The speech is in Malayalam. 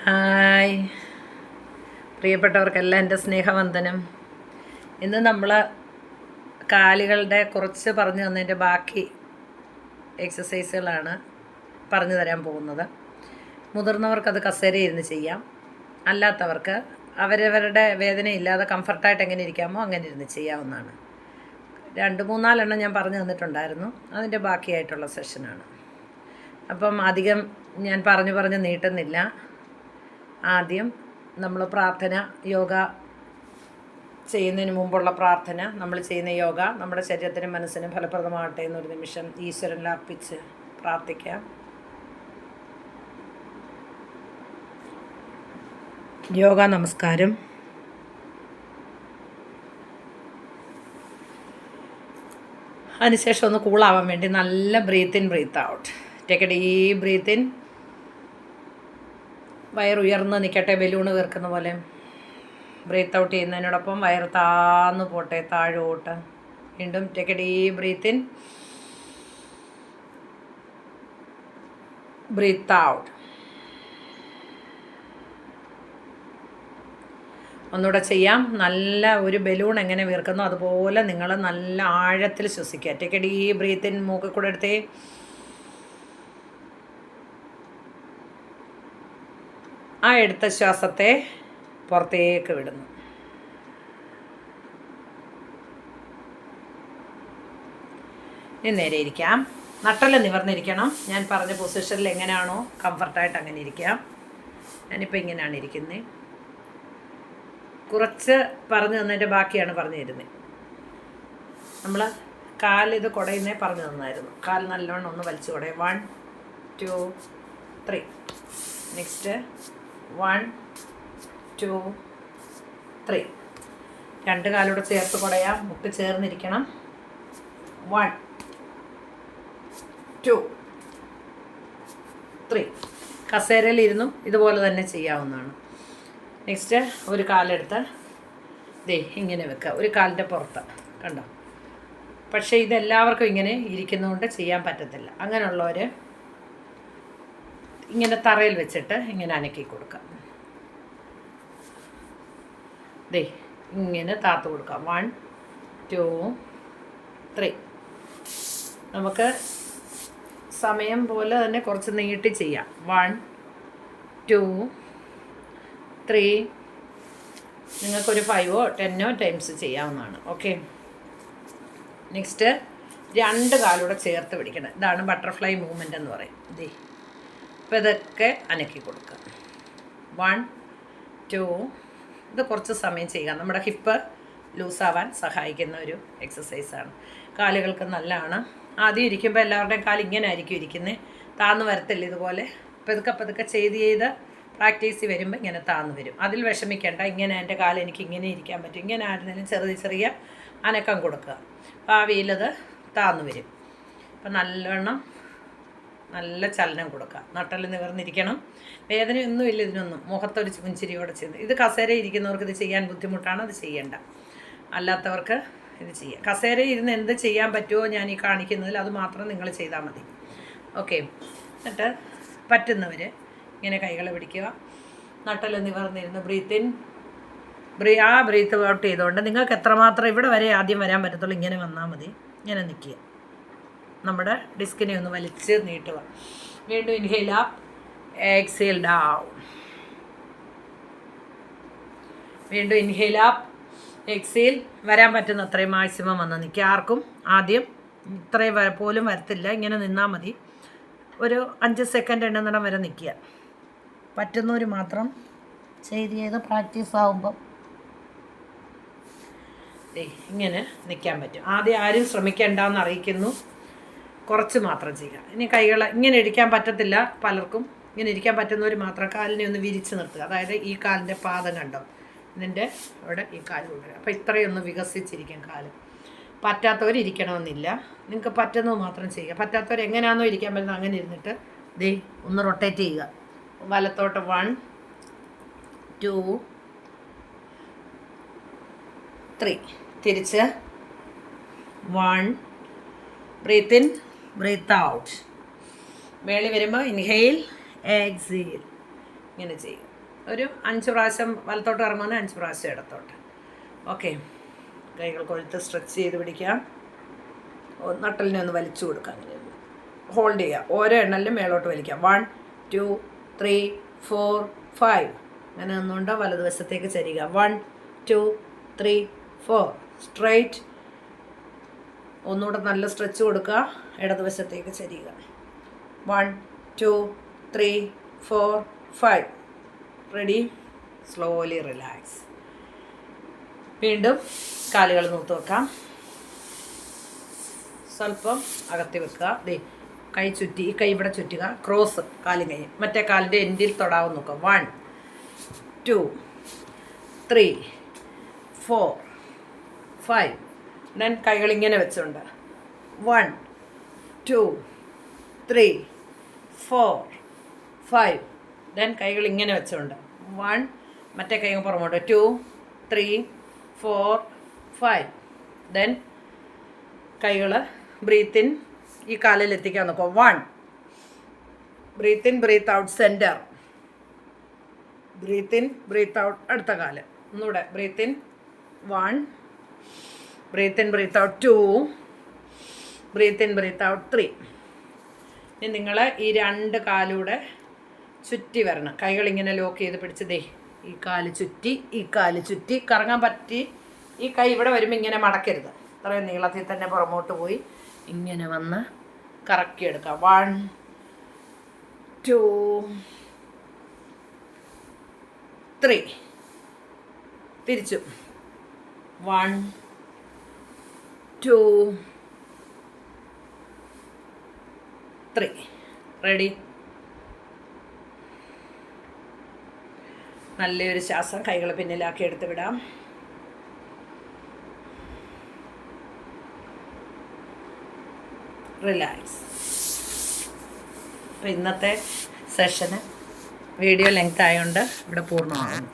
ഹായ് പ്രിയപ്പെട്ടവർക്കെല്ലാം എൻ്റെ സ്നേഹവന്ദനം. ഇന്ന് നമ്മൾ കാലുകളുടെ കുറച്ച് പറഞ്ഞു തന്നതിൻ്റെ ബാക്കി എക്സസൈസുകളാണ് പറഞ്ഞു തരാൻ പോകുന്നത്. മുതിർന്നവർക്കത് കസേരയിരുന്ന് ചെയ്യാം, അല്ലാത്തവർക്ക് അവരവരുടെ വേദന ഇല്ലാതെ കംഫർട്ടായിട്ട് എങ്ങനെ ഇരിക്കാമോ അങ്ങനെ ഇരുന്ന് ചെയ്യാവുന്നതാണ്. 2-3 എണ്ണം ഞാൻ പറഞ്ഞു തന്നിട്ടുണ്ടായിരുന്നു, അതിൻ്റെ ബാക്കിയായിട്ടുള്ള സെഷനാണ്. അപ്പം അധികം ഞാൻ പറഞ്ഞു നീട്ടുന്നില്ല. ആദ്യം നമ്മൾ പ്രാർത്ഥന, യോഗ ചെയ്യുന്നതിന് മുമ്പുള്ള പ്രാർത്ഥന, നമ്മൾ ചെയ്യുന്ന യോഗ നമ്മുടെ ശരീരത്തിനും മനസ്സിനും ഫലപ്രദമാകട്ടെ എന്നൊരു നിമിഷം ഈശ്വരനിൽ അർപ്പിച്ച് പ്രാർത്ഥിക്കാം. യോഗ നമസ്കാരം. അതിനുശേഷം ഒന്ന് കൂളാവാൻ വേണ്ടി നല്ല breath in breath out. Take a deep breath in. വയറുയർന്ന് നിൽക്കട്ടെ, ബലൂണ് വീർക്കുന്ന പോലെ. ബ്രീത്ത് ഔട്ട് ചെയ്യുന്നതിനോടൊപ്പം വയർ താന്ന് പോട്ടെ താഴോട്ട്. വീണ്ടും take a deep breath in, breath out. ഒന്നുകൂടെ ചെയ്യാം. നല്ല ഒരു ബലൂൺ എങ്ങനെ വീർക്കുന്നോ അതുപോലെ നിങ്ങൾ നല്ല ആഴത്തിൽ ശ്വസിക്കുക. Take a deep breath in. മൂക്കിൽ കൂടെ എടുത്തേ. ആ എടുത്ത ശ്വാസത്തെ പുറത്തേക്ക് വിടുന്നു. ഇനി നേരെ ഇരിക്കാം. നട്ടെല്ലാം നിവർന്നിരിക്കണം. ഞാൻ പറഞ്ഞ പൊസിഷനിൽ എങ്ങനെയാണോ കംഫർട്ടായിട്ട് അങ്ങനെ ഇരിക്കാം. ഞാനിപ്പോൾ ഇങ്ങനെയാണ് ഇരിക്കുന്നത്. കുറച്ച് പറഞ്ഞു തന്നതിൻ്റെ ബാക്കിയാണ് പറഞ്ഞു തരുന്നത്. നമ്മൾ കാലിത് കുടയുന്നേ പറഞ്ഞു തന്നായിരുന്നു. കാൽ നല്ലോണം ഒന്ന് വലിച്ചു കുടയും. 1 2 3. നെക്സ്റ്റ് 1 2 3. 2 കാലൂടെ ചേർത്ത് കുടയാം. മുട്ട് ചേർന്നിരിക്കണം. 1 2 3. കസേരയിലിരുന്നും ഇതുപോലെ തന്നെ ചെയ്യാവുന്നതാണ്. നെക്സ്റ്റ് ഒരു കാലെടുത്ത് ദേ ഇങ്ങനെ വെക്കുക, ഒരു കാലിൻ്റെ പുറത്ത്. കണ്ടോ? പക്ഷേ ഇതെല്ലാവർക്കും ഇങ്ങനെ ഇരിക്കുന്നതുകൊണ്ട് ചെയ്യാൻ പറ്റത്തില്ല. അങ്ങനെയുള്ളവർ ഇങ്ങനെ തറയിൽ വെച്ചിട്ട് ഇങ്ങനെ അനക്കി കൊടുക്കാം. ദേ ഇങ്ങനെ താത്ത് കൊടുക്കാം. 1 2 3. നമുക്ക് സമയം പോലെ തന്നെ കുറച്ച് നീട്ടി ചെയ്യാം. 1 2 3. നിങ്ങൾക്കൊരു 5 10 ടൈംസ് ചെയ്യാവുന്നതാണ്. ഓക്കെ. നെക്സ്റ്റ് 2 കാലൂടെ ചേർത്ത് പിടിക്കണം. ഇതാണ് ബട്ടർഫ്ലൈ മൂവ്മെൻ്റ് എന്ന് പറയും. ഇതേ അപ്പോൾ ഇതൊക്കെ അനക്കി കൊടുക്കുക. 1 2. ഇത് കുറച്ച് സമയം ചെയ്യുക. നമ്മുടെ ഹിപ്പ് ലൂസാവാൻ സഹായിക്കുന്ന ഒരു എക്സസൈസാണ്. കാലുകൾക്ക് നല്ലതാണ്. ആദ്യം ഇരിക്കുമ്പോൾ എല്ലാവരുടെയും കാല് ഇങ്ങനെ ആയിരിക്കും ഇരിക്കുന്നത്, താന്ന് വരത്തില്ല. ഇതുപോലെ പതുക്കെ ചെയ്ത് പ്രാക്ടീസ് വരുമ്പോൾ ഇങ്ങനെ താന്ന് വരും. അതിൽ വിഷമിക്കേണ്ട. ഇങ്ങനെ എൻ്റെ കാല് എനിക്ക് ഇങ്ങനെ ഇരിക്കാൻ പറ്റും. ഇങ്ങനെ ആയിരുന്നാലും ചെറിയ അനക്കം കൊടുക്കുക. ഭാവിയിലത് താന്ന് വരും. അപ്പം നല്ലവണ്ണം നല്ല ചലനം കൊടുക്കുക. നട്ടെല്ലാം നിവർന്നിരിക്കണം. വേദനയൊന്നുമില്ല ഇതിനൊന്നും. മുഖത്തൊരു പുഞ്ചിരിയോടെ ചെയ്യുന്നത്. ഇത് കസേര ഇരിക്കുന്നവർക്ക് ഇത് ചെയ്യാൻ ബുദ്ധിമുട്ടാണ്, അത് ചെയ്യേണ്ട. അല്ലാത്തവർക്ക് ഇത് ചെയ്യാം. കസേര ഇരുന്ന് എന്ത് ചെയ്യാൻ പറ്റുമോ ഞാൻ ഈ കാണിക്കുന്നതിൽ അത് മാത്രം നിങ്ങൾ ചെയ്താൽ മതി. ഓക്കെ. എന്നിട്ട് പറ്റുന്നവർ ഇങ്ങനെ കൈകളെ പിടിക്കുക. നട്ടെല്ലാം നിവർന്നിരുന്ന് ബ്രീത്ത് ഇൻ ബ്രീത്ത് ഔട്ട് ചെയ്തുകൊണ്ട് നിങ്ങൾക്ക് എത്രമാത്രം ഇവിടെ വരെ ആദ്യം വരാൻ പറ്റത്തുള്ളൂ ഇങ്ങനെ വന്നാൽ മതി. ഇങ്ങനെ നിൽക്കുക. നമ്മുടെ ഡിസ്കിനെ ഒന്ന് വലിച്ച് നീട്ടുക. വീണ്ടും ഇൻഹെയിൽ അപ്പ്, എക്സേൽ ഡൗൺ. വീണ്ടും ഇൻഹെയിൽ അപ്പ്, എക്സേൽ. വരാൻ പറ്റുന്ന അത്രയും മാക്സിമം വന്ന് നിൽക്കുക. ആർക്കും ആദ്യം ഇത്രയും പോലും വരത്തില്ല. ഇങ്ങനെ നിന്നാൽ മതി. ഒരു 5 സെക്കൻഡ് എണ്ണുന്നിടം വരെ നിൽക്കുക. പറ്റുന്നവർ മാത്രം ചെയ്ത് പ്രാക്ടീസ് ആകുമ്പം ഇങ്ങനെ നിൽക്കാൻ പറ്റും. ആദ്യം ആരും ശ്രമിക്കേണ്ടെന്ന് അറിയിക്കുന്നു. കുറച്ച് മാത്രം ചെയ്യുക. ഇനി കൈകൾ ഇങ്ങനെ ഇരിക്കാൻ പറ്റത്തില്ല പലർക്കും. ഇങ്ങനെ ഇരിക്കാൻ പറ്റുന്നവർ മാത്രം കാലിനെ ഒന്ന് വിരിച്ച് നിർത്തുക. അതായത് ഈ കാലിൻ്റെ പാദം കണ്ടോ, ഇതിൻ്റെ അവിടെ ഈ കാല് കൊണ്ടുവരിക. അപ്പോൾ ഇത്രയൊന്ന് വികസിച്ചിരിക്കും കാല്. പറ്റാത്തവർ ഇരിക്കണമെന്നില്ല. നിങ്ങൾക്ക് പറ്റുന്നത് മാത്രം ചെയ്യുക. പറ്റാത്തവർ എങ്ങനെയാണെന്നോ ഇരിക്കാൻ പറ്റുന്നത് അങ്ങനെ ഇരുന്നിട്ട് ദേ ഒന്ന് റൊട്ടേറ്റ് ചെയ്യുക. വലത്തോട്ട് 1 2 3. തിരിച്ച് 1. Breath in breath out. മേളിൽ വരുമ്പോൾ ഇൻഹെയിൽ എക്സേൽ. ഇങ്ങനെ ചെയ്യും. ഒരു 5 പ്രാവശ്യം വലത്തോട്ട് ഇറങ്ങുന്ന 5 പ്രാവശ്യം ഇടത്തോട്ട്. ഓക്കെ, കൈകൾ കൊഴുത്ത് സ്ട്രെച്ച് ചെയ്ത് പിടിക്കാം. നട്ടലിനെ ഒന്ന് വലിച്ചു കൊടുക്കാം. അങ്ങനെ ഹോൾഡ് ചെയ്യുക. ഓരോ എണ്ണലിനും മേലോട്ട് വലിക്കാം. 1 2 3 4 5. അങ്ങനെ നിന്നുകൊണ്ട് വലതുവശത്തേക്ക് ചരിയുക. 1 2 3 4. സ്ട്രെയിറ്റ്. ഒന്നുകൂടെ നല്ല സ്ട്രെച്ച് കൊടുക്കുക. ഇടതുവശത്തേക്ക് ചരിയുക. 1 2 3 4 5. റെഡി? Slowly relax. വീണ്ടും കാലുകൾ നൂത്ത് വെക്കാം. സ്വല്പം അകത്തി വെക്കുക. ദേ കൈ ചുറ്റി, ഈ കൈ ഇവിടെ ചുറ്റുക. ക്രോസ് കാലും കൈ മറ്റേ കാലിൻ്റെ എൻഡിൽ തൊടാവും നോക്കുക. 1 2 3 4 5. ദെൻ കൈകൾ ഇങ്ങനെ വെച്ചുകൊണ്ട് 1 2 3 4 5. ദെൻ കൈകൾ ഇങ്ങനെ വെച്ചുകൊണ്ട് 1, മറ്റേ കൈ പുറമോട്ട് 2 3 4 5. ദെൻ കൈകൾ ബ്രീത്ത് ഇൻ, ഈ കാലിൽ എത്തിക്കാൻ നോക്കുക. 1 breath in, breath out, centre. Breath in, breath out, അടുത്ത കാല്. ഒന്നുകൂടെ breath in 1, breath in, breath out 2, breath in, breath out 3. ഇനി നിങ്ങൾ ഈ 2 കാലൂടെ ചുറ്റി വരണം. കൈകൾ ഇങ്ങനെ ലോക്ക് ചെയ്ത് പിടിച്ചതേ, ഈ കാല് ചുറ്റി, ഈ കാല് ചുറ്റി കറങ്ങാൻ പറ്റി. ഈ കൈ ഇവിടെ വരുമ്പോൾ ഇങ്ങനെ മടക്കരുത്. അത്രയും നീളത്തിൽ തന്നെ പുറമോട്ട് പോയി ഇങ്ങനെ വന്ന് കറക്കിയെടുക്കാം. 1 2 3. തിരിച്ചു 1 2 3. റെഡി? നല്ലൊരു ശ്വാസം കൈകൾ പിന്നിലാക്കി എടുത്ത് വിടാം. റിലാക്സ്. അപ്പോൾ ഇന്നത്തെ സെഷന് വീഡിയോ ലെങ്ത് ആയതുകൊണ്ട് ഇവിടെ പൂർണ്ണമാകുന്നു.